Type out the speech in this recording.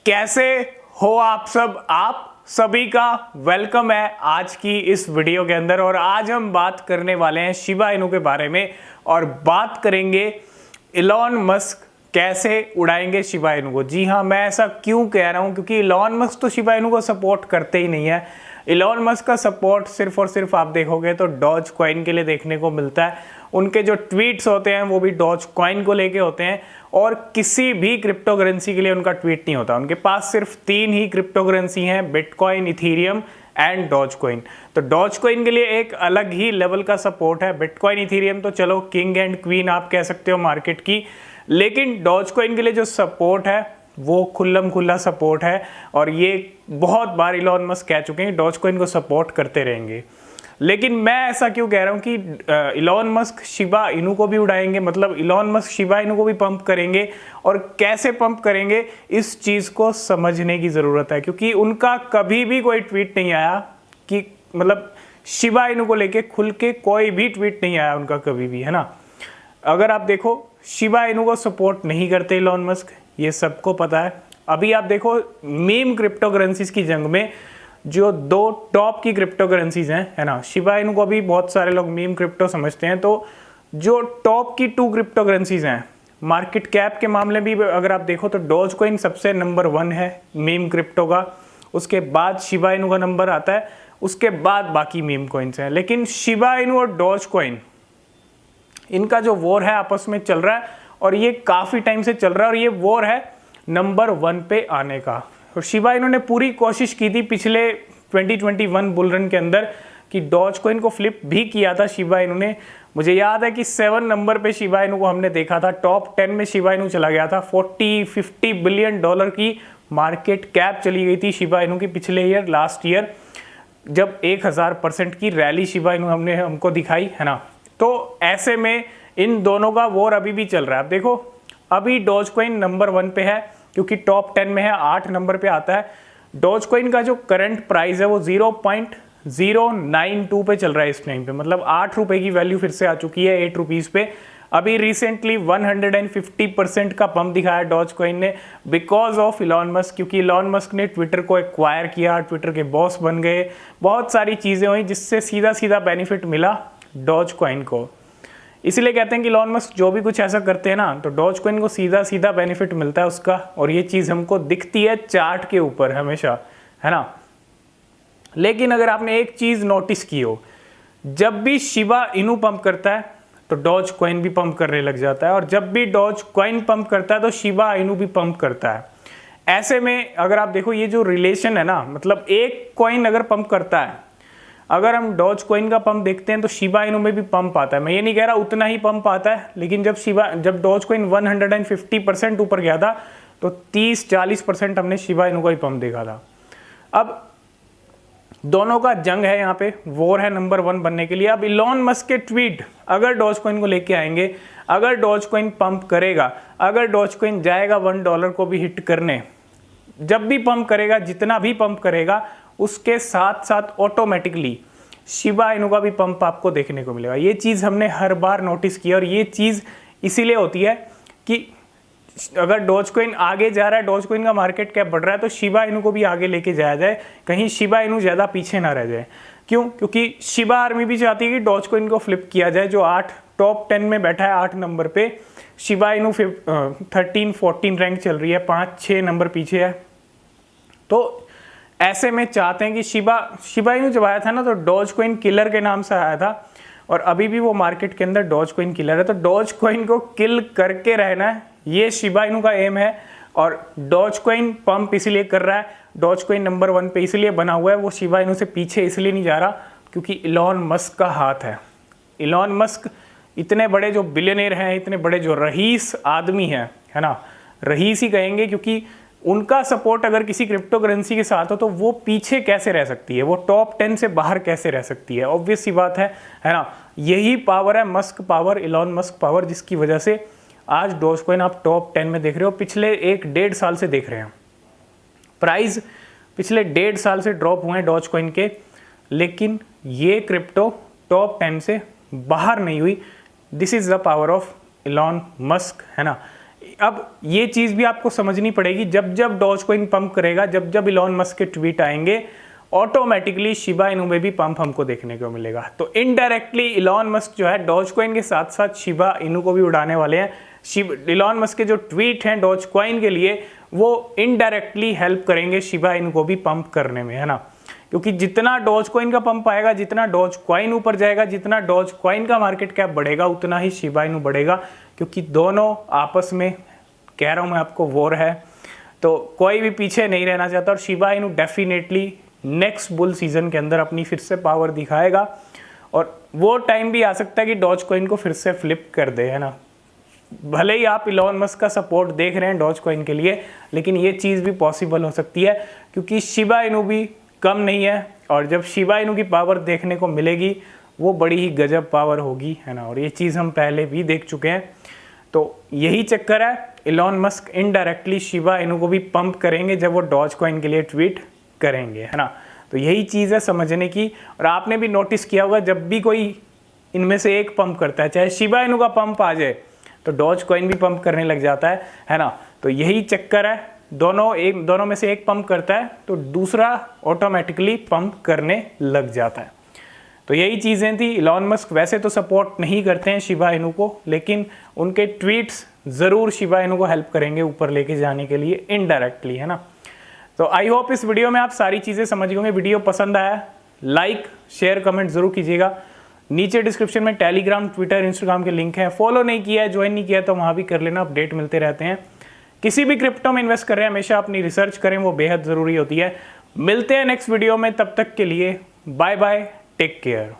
कैसे हो आप सब? आप सभी का वेलकम है आज की इस वीडियो के अंदर। और आज हम बात करने वाले हैं शिबा इनू के बारे में और बात करेंगे इलॉन मस्क कैसे उड़ाएंगे शिबा इनू को। जी हाँ, मैं ऐसा क्यों कह रहा हूँ, क्योंकि इलॉन मस्क तो शिबा इनू को सपोर्ट करते ही नहीं है। इलॉन मस्क का सपोर्ट सिर्फ और सिर्फ आप देखोगे तो डॉज कॉइन के लिए देखने को मिलता है। उनके जो ट्वीट्स होते हैं वो भी डॉज कॉइन को लेके होते हैं और किसी भी क्रिप्टो करेंसी के लिए उनका ट्वीट नहीं होता। उनके पास सिर्फ 3 ही क्रिप्टो करेंसी हैं, bitcoin, Ethereum and Doge coin. तो डॉज कॉइन के लिए एक अलग ही लेवल का सपोर्ट है। बिटकॉइन, इथीरियम तो चलो किंग एंड क्वीन आप कह सकते हो मार्केट की, लेकिन डॉज कॉइन के लिए जो सपोर्ट है वो खुल्लम खुल्ला सपोर्ट है। और ये बहुत बार इलॉन मस्क कह चुके हैं डॉज कॉइन को सपोर्ट करते रहेंगे। लेकिन मैं ऐसा क्यों कह रहा हूं कि इलॉन मस्क शिबा इनू को भी उड़ाएंगे, मतलब इलॉन मस्क शिबा इनू को भी पंप करेंगे। और कैसे पंप करेंगे इस चीज़ को समझने की ज़रूरत है, क्योंकि उनका कभी भी कोई ट्वीट नहीं आया कि मतलब शिबा इनू को लेके खुल के कोई भी ट्वीट नहीं आया उनका कभी भी, है ना। अगर आप देखो शिबा इनू को सपोर्ट नहीं करते इलॉन मस्क, ये सबको पता है। अभी आप देखो मीम क्रिप्टो करेंसीज की जंग में जो 2 टॉप की क्रिप्टो करेंसीज हैं, है ना, शिबा इनू को भी बहुत सारे लोग मीम क्रिप्टो समझते हैं। तो जो टॉप की 2 क्रिप्टो करेंसीज हैं मार्केट कैप के मामले भी अगर आप देखो तो डॉज कॉइन सबसे नंबर 1 है मीम क्रिप्टो का, उसके बाद शिबा इनू का नंबर आता है, उसके बाद बाकी मीम कॉइन्स हैं। लेकिन शिबा इनू और डॉज कॉइन, इनका जो वॉर है आपस में चल रहा है और ये काफ़ी टाइम से चल रहा है और ये वॉर है नंबर 1 पे आने का। और शिबा इनू ने पूरी कोशिश की थी पिछले 2021 बुल रन के अंदर कि डॉज कॉइन को फ्लिप भी किया था शिबा इनू ने। मुझे याद है कि 7 नंबर पे शिबा इनू को हमने देखा था, टॉप 10 में शिबा इनू चला गया था। 40-50 बिलियन डॉलर की मार्केट कैप चली गई थी शिबा इनू की पिछले ईयर, लास्ट ईयर, जब 1000% की रैली शिबा इनू हमको दिखाई, है ना। तो ऐसे में इन दोनों का वॉर अभी भी चल रहा है। आप देखो अभी डॉज कॉइन नंबर 1 पे है क्योंकि टॉप 10 में है, 8 नंबर पे आता है। डॉज कॉइन का जो करंट प्राइस है वो 0.092 पे चल रहा है इस टाइम पे, मतलब 8 रुपए की वैल्यू फिर से आ चुकी है 8 रुपीज़ पे। अभी रिसेंटली 150% का पंप दिखाया डॉज कॉइन ने बिकॉज ऑफ इलॉन मस्क, क्योंकि इलॉन मस्क ने ट्विटर को एक्वायर किया, ट्विटर के बॉस बन गए, बहुत सारी चीज़ें हुई जिससे सीधा सीधा बेनिफिट मिला डॉज कॉइन को। इसलिए कहते हैं कि इलॉन मस्क जो भी कुछ ऐसा करते हैं ना तो डॉज कॉइन को सीधा सीधा बेनिफिट मिलता है उसका, और ये चीज़ हमको दिखती है चार्ट के ऊपर हमेशा, है ना। लेकिन अगर आपने एक चीज़ नोटिस की हो, जब भी शिबा इनू पंप करता है तो डॉज कॉइन भी पंप करने लग जाता है, और जब भी डॉज कॉइन पंप करता है तो शिबा इनू भी पंप करता है। ऐसे में अगर आप देखो ये जो रिलेशन है ना, मतलब एक कॉइन अगर पंप करता है, अगर हम डॉज कॉइन का पंप देखते हैं तो शिबा इनू में भी पंप आता है। मैं ये नहीं कह रहा उतना ही पंप आता है, लेकिन जब डॉज कॉइन 150% ऊपर गया था तो 30-40% हमने शिबा इनू का ही पंप देखा था। अब दोनों का जंग है, यहाँ पे वॉर है नंबर 1 बनने के लिए। अब इलॉन मस्क के ट्वीट अगर डॉज कॉइन को लेके आएंगे, अगर डॉज कॉइन पंप करेगा, अगर डॉज कॉइन जाएगा $1 को भी हिट करने, जब भी पंप करेगा, जितना भी पंप करेगा, उसके साथ साथ ऑटोमेटिकली शिबा इनू का भी पंप आपको देखने को मिलेगा। ये चीज़ हमने हर बार नोटिस की, और ये चीज़ इसीलिए होती है कि अगर डॉज कॉइन आगे जा रहा है, डॉज कॉइन का मार्केट कैप बढ़ रहा है, तो शिबा इनू को भी आगे लेके जाया जाए, कहीं शिबा इनू ज़्यादा पीछे ना रह जाए। क्यों? क्योंकि शिबा आर्मी भी चाहती है कि डॉज कॉइन को फ्लिप किया जाए, जो टॉप 10 में बैठा है 8 नंबर पे। शिबा इनू 13-14 रैंक चल रही है, 5-6 नंबर पीछे है। तो ऐसे में चाहते हैं कि शिबा इनू जब आया था ना तो डॉज कॉइन किलर के नाम से आया था, और अभी भी वो मार्केट के अंदर डॉज कॉइन किलर है। तो डॉज कॉइन को किल करके रहना है, ये शिबा इनू का एम है। और डॉज कॉइन पंप इसीलिए कर रहा है, डॉज कॉइन नंबर 1 पे इसलिए बना हुआ है, वो शिबा इनू से पीछे इसलिए नहीं जा रहा क्योंकि इलॉन मस्क का हाथ है। इलॉन मस्क इतने बड़े जो बिलियनेयर हैं, इतने बड़े जो रईस आदमी हैं, है ना, रईस ही कहेंगे, क्योंकि उनका सपोर्ट अगर किसी क्रिप्टो करेंसी के साथ हो तो वो पीछे कैसे रह सकती है, वो टॉप 10 से बाहर कैसे रह सकती है। ऑब्वियस सी बात है ना। यही पावर है Musk power, Elon Musk power, जिसकी वजह से आज डॉज कॉइन आप टॉप 10 में देख रहे हो। पिछले 1-1.5 साल से देख रहे हैं प्राइस पिछले 1.5 साल से ड्रॉप हुए हैं डॉज कॉइन के, लेकिन ये क्रिप्टो टॉप 10 से बाहर नहीं हुई। This is the power of Elon Musk, है ना। अब ये चीज़ भी आपको समझनी पड़ेगी, जब जब डॉज कॉइन पंप करेगा, जब जब इलॉन मस्क के ट्वीट आएंगे, ऑटोमेटिकली शिबा इनू में भी पंप हमको देखने को मिलेगा। तो इनडायरेक्टली इलॉन मस्क जो है डॉज कॉइन के साथ साथ शिबा इनू को भी उड़ाने वाले हैं। इलॉन मस्क के जो ट्वीट हैं डॉज कॉइन के लिए, वो इनडायरेक्टली हेल्प करेंगे शिबा इनू को भी पंप करने में, है ना। क्योंकि जितना डॉज कॉइन का पंप आएगा, जितना डॉज कॉइन ऊपर जाएगा, जितना डॉज कॉइन का मार्केट कैप बढ़ेगा, उतना ही शिबा इनू बढ़ेगा। क्योंकि दोनों आपस में, कह रहा हूँ मैं आपको, वॉर है, तो कोई भी पीछे नहीं रहना चाहता। और Shiba Inu definitely next bull season के अंदर अपनी फिर से पावर दिखाएगा, और वो टाइम भी आ सकता है कि डॉज कॉइन को फिर से फ्लिप कर दे, है ना। भले ही आप इलॉन मस्क का सपोर्ट देख रहे हैं डॉज कॉइन के लिए, लेकिन ये चीज़ भी पॉसिबल हो सकती है, क्योंकि शिबा इनू भी कम नहीं है। और जब शिबा इनू की पावर देखने को मिलेगी, वो बड़ी ही गजब पावर होगी, है ना। और ये चीज़ हम पहले भी देख चुके हैं। तो यही चक्कर है, Elon Musk indirectly Shiba Inu को भी पंप करेंगे जब वो डॉज कॉइन के लिए ट्वीट करेंगे, है ना। तो यही चीज़ है समझने की। और आपने भी नोटिस किया होगा, जब भी कोई इनमें से एक पंप करता है, चाहे शिबा इनू का पंप आ जाए, तो डॉज कॉइन भी पंप करने लग जाता है ना। तो यही चक्कर है, दोनों में से एक पंप करता है तो दूसरा ऑटोमेटिकली पंप करने लग जाता है। तो यही चीज़ें थी। इलॉन मस्क वैसे तो सपोर्ट नहीं करते हैं शिबा इनू को, लेकिन उनके ट्वीट्स ज़रूर शिबा इनू को हेल्प करेंगे ऊपर लेके जाने के लिए इनडायरेक्टली, है ना। तो आई होप इस वीडियो में आप सारी चीज़ें समझ गए। वीडियो पसंद आया, लाइक शेयर कमेंट ज़रूर कीजिएगा। नीचे डिस्क्रिप्शन में टेलीग्राम, ट्विटर, इंस्टाग्राम के लिंक हैं। फॉलो नहीं किया है, ज्वाइन नहीं किया तो वहाँ भी कर लेना, अपडेट मिलते रहते हैं। किसी भी क्रिप्टो में इन्वेस्ट कर रहे हैं, हमेशा अपनी रिसर्च करें, वो बेहद ज़रूरी होती है। मिलते हैं नेक्स्ट वीडियो में, तब तक के लिए बाय बाय, टेक केयर।